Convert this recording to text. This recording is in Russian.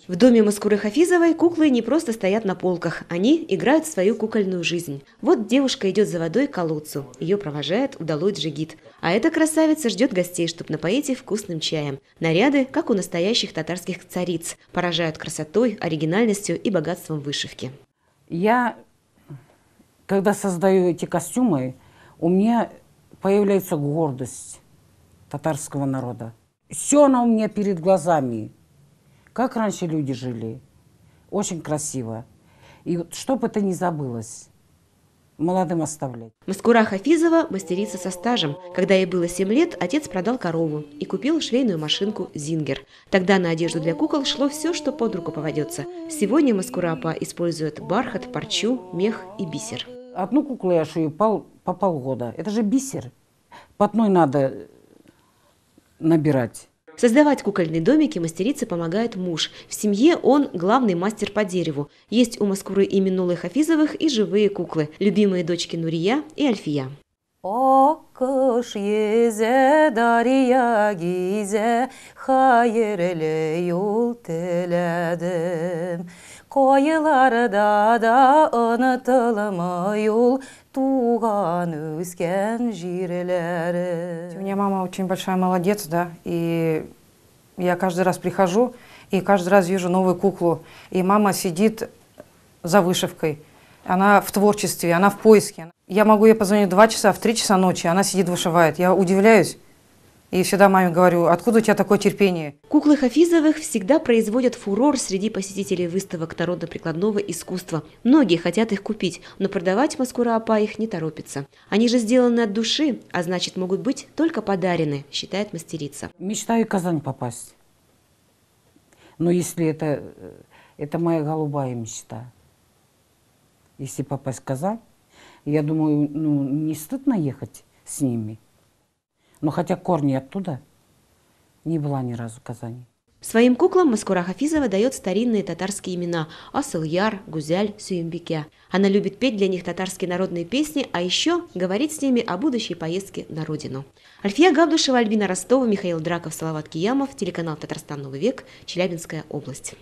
В доме Маскуры Хафизовой куклы не просто стоят на полках, они играют в свою кукольную жизнь. Вот девушка идет за водой к колодцу, ее провожает удалой джигит. А эта красавица ждет гостей, чтобы напоить их вкусным чаем. Наряды, как у настоящих татарских цариц, поражают красотой, оригинальностью и богатством вышивки. Я, когда создаю эти костюмы, у меня появляется гордость татарского народа. Все оно у меня перед глазами. Как раньше люди жили. Очень красиво. И вот, чтобы это не забылось, молодым оставлять. Маскура Хафизова – мастерица со стажем. Когда ей было 7 лет, отец продал корову и купил швейную машинку «Зингер». Тогда на одежду для кукол шло все, что под руку попадется. Сегодня Маскура Апа использует бархат, парчу, мех и бисер. Одну куклу я шью по полгода. Это же бисер. Потной надо набирать. Создавать кукольные домики мастерице помогает муж. В семье он главный мастер по дереву. Есть у Маскуры и Миннулы Хафизовых и живые куклы. Любимые дочки Нурия и Альфия. Аккыш езе дария гизе хайырлы юл теледим. Койларда да unutulmay юл туган өскен жирлери. У меня мама очень большая молодец, да, и я каждый раз прихожу и каждый раз вижу новую куклу. И мама сидит за вышивкой, она в творчестве, она в поиске. Я могу ей позвонить в 2 часа, в 3 часа ночи, она сидит, вышивает. Я удивляюсь и всегда маме говорю, откуда у тебя такое терпение? Куклы Хафизовых всегда производят фурор среди посетителей выставок народно-прикладного искусства. Многие хотят их купить, но продавать Маскура Апа их не торопится. Они же сделаны от души, а значит могут быть только подарены, считает мастерица. Мечтаю в Казань попасть. Но если это моя голубая мечта. Если попасть в Казань, я думаю, ну, не стыдно ехать с ними. Но хотя корни оттуда, не была ни разу в Казани. Своим куклам Маскура Хафизова дает старинные татарские имена – Асыл-Яр, Гузяль, Сюембике. Она любит петь для них татарские народные песни, а еще говорить с ними о будущей поездке на родину. Альфия Габдушева, Альбина Ростова, Михаил Драков, Салават Киямов, телеканал «Татарстан. Новый век», Челябинская область.